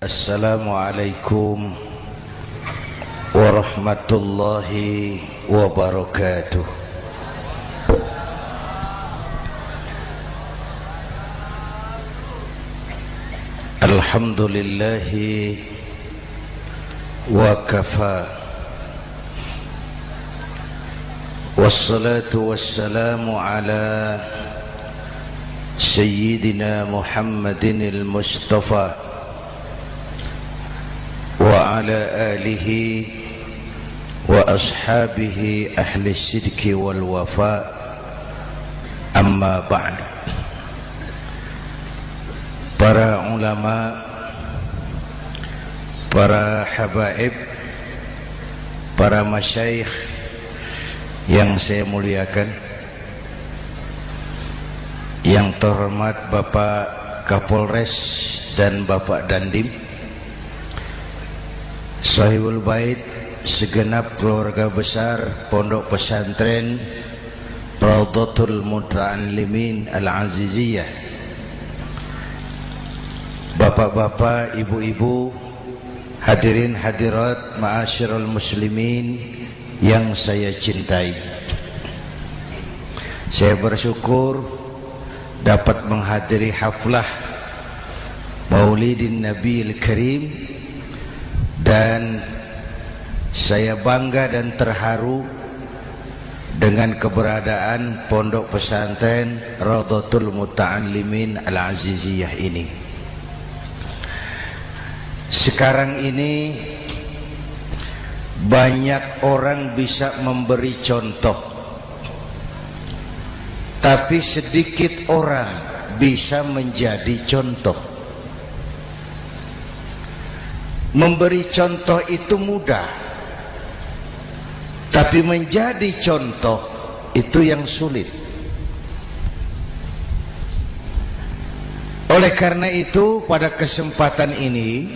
Assalamualaikum warahmatullahi wabarakatuh. Alhamdulillahi wa kafa, wassalatu wassalamu ala sayyidina Muhammadin al-Mustafa wa ala alihi wa ashabihi ahli sidki wal wafa, amma ba'd. Para ulama, para habaib, para masyayikh yang saya muliakan, yang terhormat Bapak Kapolres dan Bapak Dandim, Sahibul Bait, segenap keluarga besar Pondok Pesantren Raudhatul Muta'allimin Al-Aziziyah, bapak-bapak, ibu-ibu, hadirin hadirat ma'asyiral muslimin yang saya cintai. Saya bersyukur dapat menghadiri haflah Maulidin Nabiil Karim, dan saya bangga dan terharu dengan keberadaan Pondok Pesantren Raudhatul Muta'allimin Al-Aziziyah ini. Sekarang ini banyak orang bisa memberi contoh, tapi sedikit orang bisa menjadi contoh. Memberi contoh itu mudah, tapi menjadi contoh itu yang sulit. Oleh karena itu, pada kesempatan ini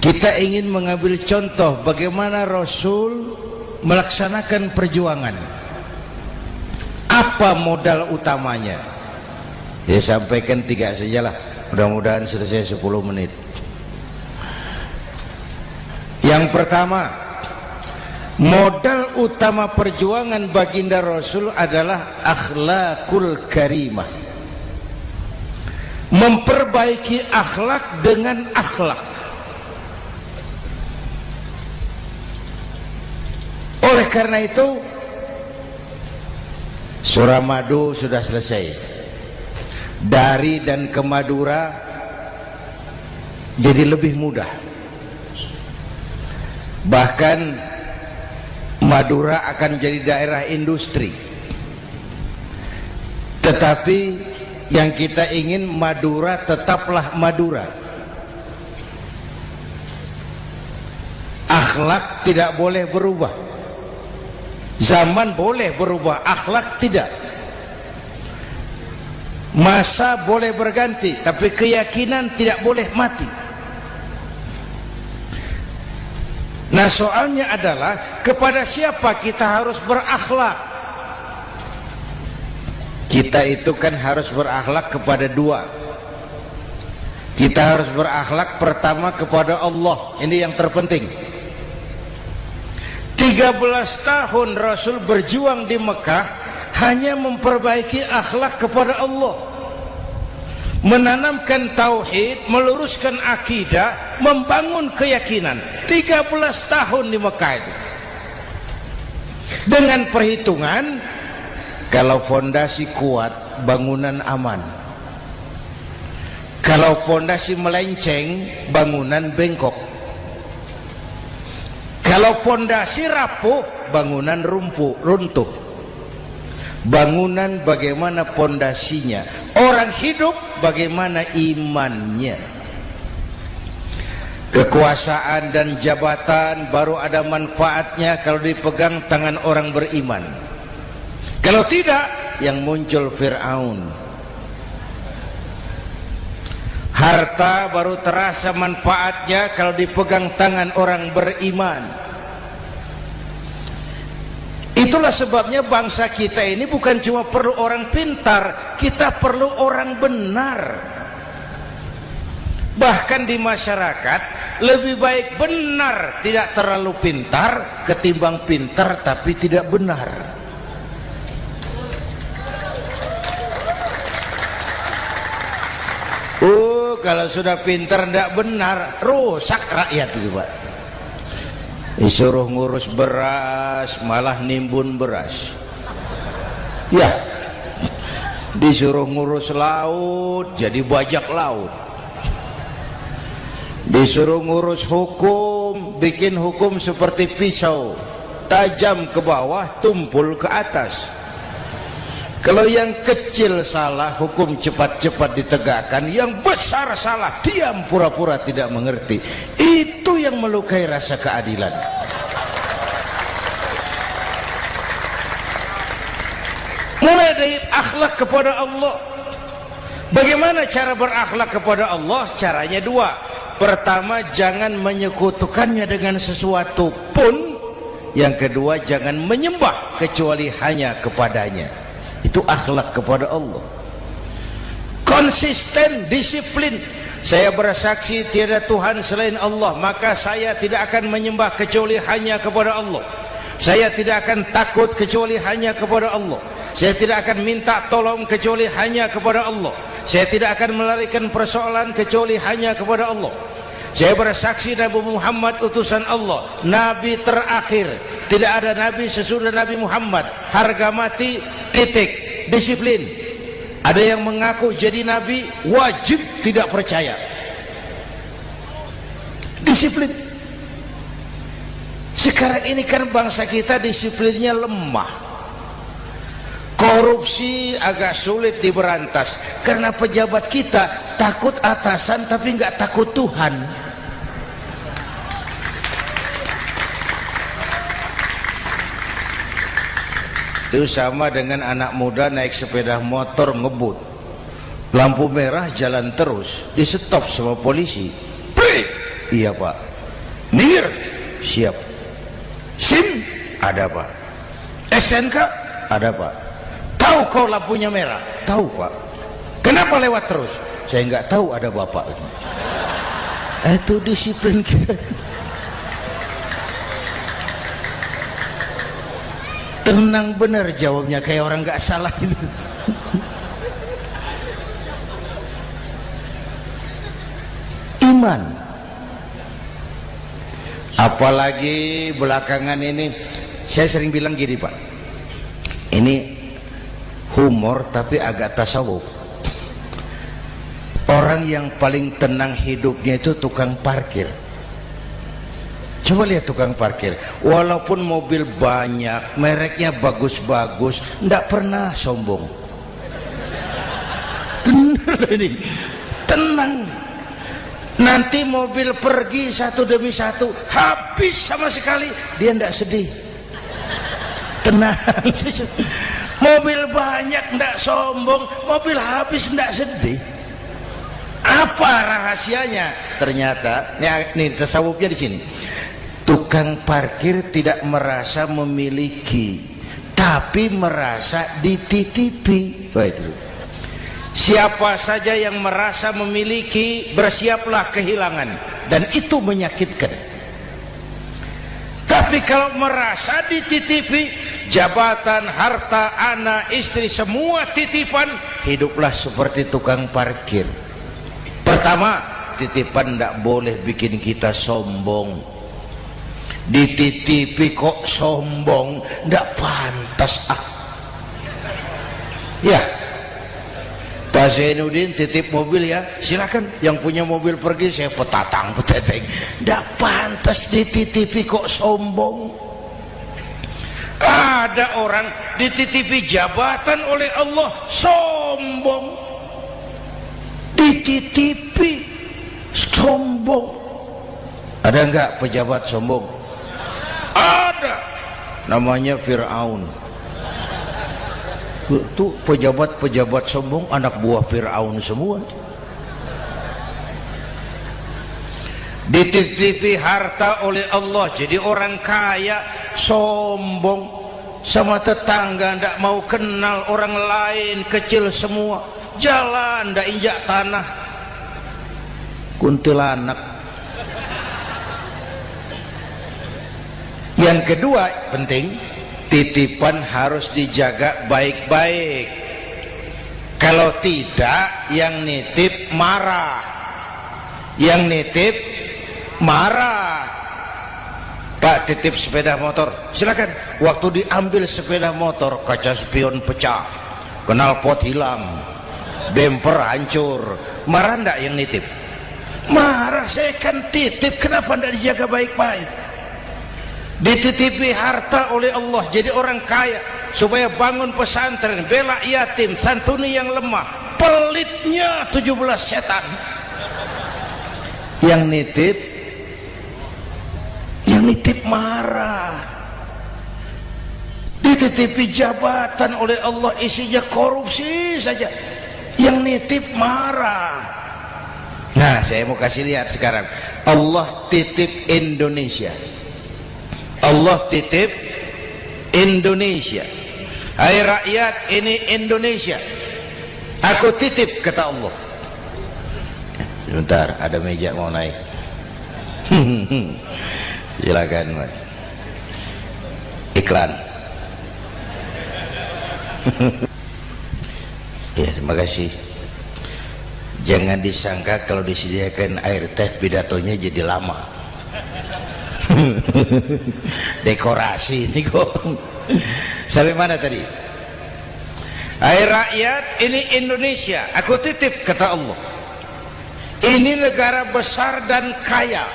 kita ingin mengambil contoh bagaimana Rasul melaksanakan perjuangan. Apa modal utamanya? Saya sampaikan 3 sajalah, mudah-mudahan selesai 10 menit. Yang pertama, modal utama perjuangan baginda Rasul adalah akhlakul karimah. Memperbaiki akhlak dengan akhlak. Oleh karena itu, Suramadu sudah selesai. Dari dan ke Madura jadi lebih mudah. Bahkan Madura akan jadi daerah industri. Tetapi yang kita ingin, Madura tetaplah Madura. Akhlak tidak boleh berubah. Zaman boleh berubah, akhlak tidak. Masa boleh berganti, tapi keyakinan tidak boleh mati. Nah, soalnya adalah kepada siapa kita harus berakhlak. Kita itu kan harus berakhlak kepada 2. Kita harus berakhlak pertama kepada Allah. Ini yang terpenting. 13 tahun Rasul berjuang di Mekah hanya memperbaiki akhlak kepada Allah, menanamkan tauhid, meluruskan akidah, membangun keyakinan. 13 tahun di Mekah itu. Dengan perhitungan, kalau fondasi kuat, bangunan aman. Kalau fondasi melenceng, bangunan bengkok. Kalau fondasi rapuh, bangunan runtuh. Bangunan bagaimana fondasinya? Orang hidup bagaimana imannya? Kekuasaan dan jabatan baru ada manfaatnya kalau dipegang tangan orang beriman. Kalau tidak, yang muncul Fir'aun. Harta baru terasa manfaatnya kalau dipegang tangan orang beriman. Itulah sebabnya bangsa kita ini bukan cuma perlu orang pintar, kita perlu orang benar. Bahkan di masyarakat lebih baik benar tidak terlalu pintar ketimbang pintar tapi tidak benar. Kalau sudah pintar tidak benar, rusak rakyat itu Pak. Disuruh ngurus beras malah nimbun beras. Ya, disuruh ngurus laut jadi bajak laut. Disuruh ngurus hukum, bikin hukum seperti pisau, tajam ke bawah, tumpul ke atas. Kalau yang kecil salah, hukum cepat-cepat ditegakkan. Yang besar salah, diam pura-pura tidak mengerti. Itu yang melukai rasa keadilan. Mulai dari akhlak kepada Allah. Bagaimana cara berakhlak kepada Allah? Caranya dua. Pertama, jangan menyekutukannya dengan sesuatu pun. Yang kedua, jangan menyembah kecuali hanya kepadanya. Itu akhlak kepada Allah. Konsisten, disiplin. Saya bersaksi tiada Tuhan selain Allah, maka saya tidak akan menyembah kecuali hanya kepada Allah. Saya tidak akan takut kecuali hanya kepada Allah. Saya tidak akan minta tolong kecuali hanya kepada Allah. Saya tidak akan melarikan persoalan kecuali hanya kepada Allah. Saya bersaksi Nabi Muhammad utusan Allah, Nabi terakhir. Tidak ada Nabi sesudah Nabi Muhammad. Harga mati, titik. Disiplin. Ada yang mengaku jadi Nabi, wajib tidak percaya. Disiplin. Sekarang ini kan bangsa kita disiplinnya lemah. Korupsi agak sulit diberantas karena pejabat kita takut atasan tapi nggak takut Tuhan. Itu sama dengan anak muda naik sepeda motor ngebut, lampu merah jalan terus, di stop sama polisi. Prit! Iya Pak. Minggir. Siap. SIM? Ada Pak. SNK? Ada Pak. Tahu kau lampunya merah? Tahu Pak. Kenapa lewat terus? Saya nggak tahu, ada Bapak. Itu disiplin kita. Tenang bener jawabnya, kayak orang nggak salah gitu. Iman. Apalagi belakangan ini saya sering bilang gini Pak, ini humor tapi agak tasawuf. Orang yang paling tenang hidupnya itu tukang parkir. Coba lihat tukang parkir, walaupun mobil banyak, mereknya bagus-bagus, tidak pernah sombong. Benar ini, tenang. Nanti mobil pergi satu demi satu, habis sama sekali, dia tidak sedih. Tenang. Mobil banyak tidak sombong, mobil habis tidak sedih. Apa rahasianya? Ternyata, nih tasawufnya di sini. Tukang parkir tidak merasa memiliki, tapi merasa dititipi. Wah, itu. Siapa saja yang merasa memiliki, bersiaplah kehilangan, dan itu menyakitkan. Tapi kalau merasa dititipi, jabatan, harta, anak, istri, semua titipan, hiduplah seperti tukang parkir. Pertama, titipan tidak boleh bikin kita sombong. Dititipi kok sombong, tidak pantas ya. Pak Zainuddin titip mobil ya, silakan. Yang punya mobil pergi, saya peteteng. Tidak pantas dititipi kok sombong. Ada orang dititipi jabatan oleh Allah sombong, dititipi sombong. Ada enggak pejabat sombong? Ada, namanya Fir'aun. Itu pejabat-pejabat sombong anak buah Fir'aun semua. Dititipi harta oleh Allah, jadi orang kaya sombong, sama tetangga tidak mau kenal orang lain, kecil semua, jalan tidak injak tanah. kuntilanak. Yang kedua penting, titipan harus dijaga baik-baik. Kalau tidak, yang nitip marah. Yang nitip marah. Pak, titip sepeda motor, silakan. Waktu diambil sepeda motor, kaca spion pecah, knalpot hilang, bemper hancur. Marah enggak yang nitip? Marah. Saya kan titip, kenapa enggak dijaga baik-baik? Dititipi harta oleh Allah jadi orang kaya supaya bangun pesantren, bela yatim, santuni yang lemah. Pelitnya 17 setan. Yang nitip marah. Dititipi jabatan oleh Allah, isinya korupsi saja, yang nitip marah. Nah, saya mau kasih lihat sekarang. Allah titip Indonesia. Allah titip Indonesia. Hai rakyat, ini Indonesia, aku titip, kata Allah. Sebentar, ada meja mau naik. Silakan, Mas. Iklan. Ya, terima kasih. Jangan disangka kalau disediakan air teh pidatonya jadi lama. Dekorasi ini kok. Sampai mana tadi? Hai rakyat, ini Indonesia, aku titip, kata Allah. Ini negara besar dan kaya.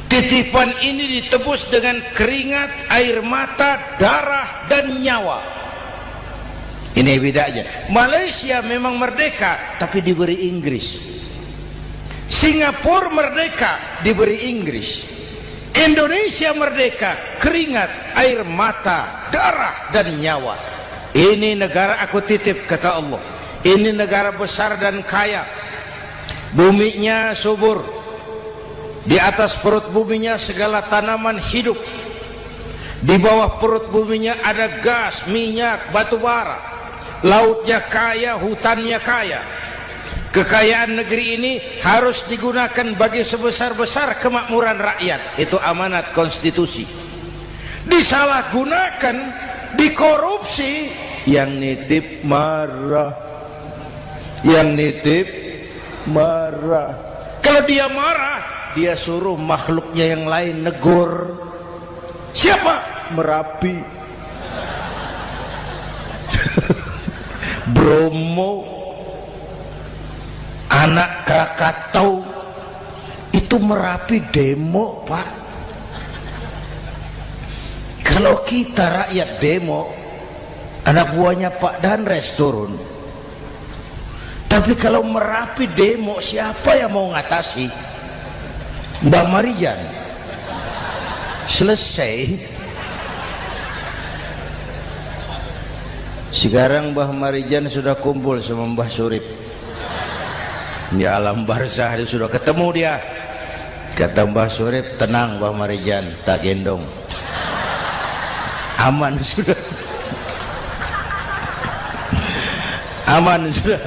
Titipan ini ditebus dengan keringat, air mata, darah, dan nyawa. Ini bedanya. Malaysia memang merdeka, tapi diberi Inggris. Singapura merdeka, diberi Inggris. Indonesia merdeka, keringat, air mata, darah, dan nyawa. Ini negara aku titip, kata Allah. Ini negara besar dan kaya. Buminya subur. Di atas perut buminya segala tanaman hidup. Di bawah perut buminya ada gas, minyak, batu bara. Lautnya kaya, hutannya kaya. Kekayaan negeri ini harus digunakan bagi sebesar-besar kemakmuran rakyat. Itu amanat konstitusi. Disalahgunakan, dikorupsi, yang nitip marah. Yang nitip marah. Kalau dia marah, dia suruh makhluknya yang lain negur. Siapa? Merapi, Bromo, anak Krakatau. Itu Merapi demo, Pak. Kalau kita rakyat demo, anak buahnya Pak Danres turun. Tapi kalau Merapi demo, siapa yang mau ngatasi? Mbah Marijan. Selesai. Sekarang Mbah Marijan sudah kumpul sama Mbah Surip di alam barzah, dia sudah ketemu dia. Kata Mbah Surip, tenang Mbah Marijan, tak gendong, aman sudah. Aman sudah.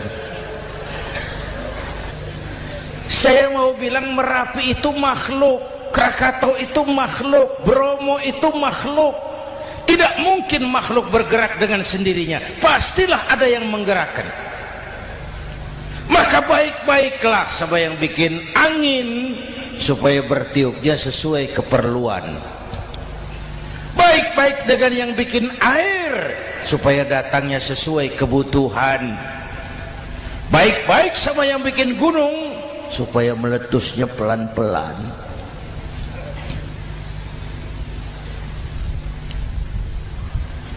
Saya mau bilang Merapi itu makhluk, Krakatau itu makhluk, Bromo itu makhluk. Tidak mungkin makhluk bergerak dengan sendirinya, pastilah ada yang menggerakkan. Maka baik-baiklah sama yang bikin angin supaya bertiupnya sesuai keperluan. Baik-baik dengan yang bikin air supaya datangnya sesuai kebutuhan. Baik-baik sama yang bikin gunung supaya meletusnya pelan-pelan.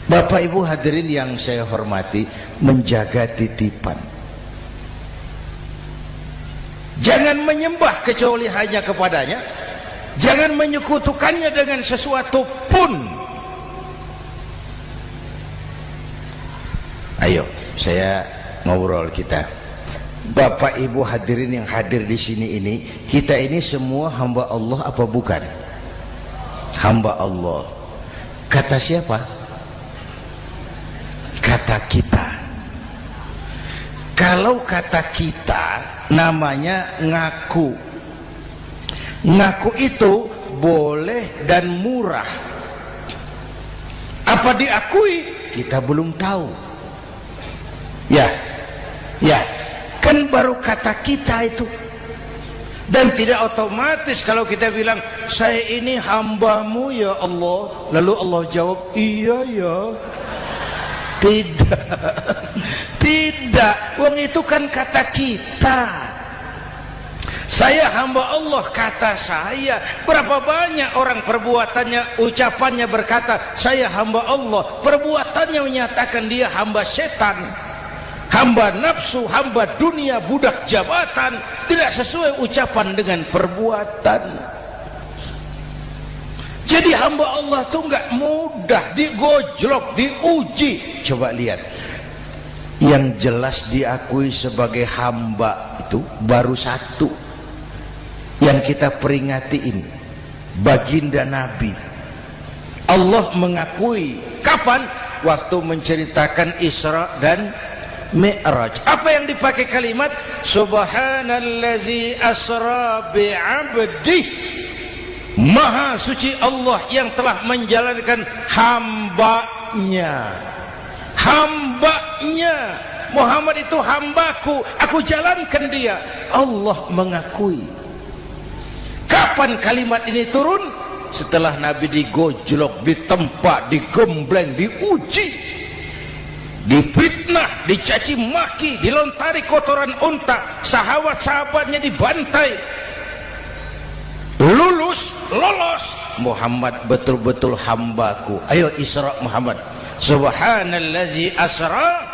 Bapak Ibu hadirin yang saya hormati, menjaga titipan. Jangan menyembah kecuali hanya kepadanya. Jangan menyekutukannya dengan sesuatu pun. Ayo, saya ngobrol kita. Bapak Ibu hadirin yang hadir di sini ini, kita ini semua hamba Allah apa bukan? Hamba Allah. Kata siapa? Kata kita. Kalau kata kita namanya ngaku. Ngaku itu boleh dan murah. Apa diakui? Kita belum tahu. Ya, kan baru kata kita itu. Dan tidak otomatis kalau kita bilang saya ini hambamu ya Allah, lalu Allah jawab iya ya. Tidak, wong itu kan kata kita. Saya hamba Allah, kata saya. Berapa banyak orang perbuatannya, ucapannya berkata saya hamba Allah, perbuatannya menyatakan dia hamba setan, hamba nafsu, hamba dunia, budak jabatan. Tidak sesuai ucapan dengan perbuatan. Jadi hamba Allah itu enggak mudah, digojlok, diuji. Coba lihat, yang jelas diakui sebagai hamba itu baru satu yang kita peringati ini, baginda Nabi. Allah mengakui kapan? Waktu menceritakan Isra dan Mi'raj. Apa yang dipakai kalimat? Subhanallazi asra bi'abdih. Maha suci Allah yang telah menjalankan hambanya. Hambanya. Muhammad itu hambaku, aku jalankan dia. Allah mengakui. Kapan kalimat ini turun? Setelah Nabi digojlok, ditempa, digembleng, diuji, difitnah, dicaci maki, dilontari kotoran unta, sahabat-sahabatnya dibantai. Lolos, Muhammad betul-betul hambaku. Ayo Isra Muhammad. Subhanallazi asra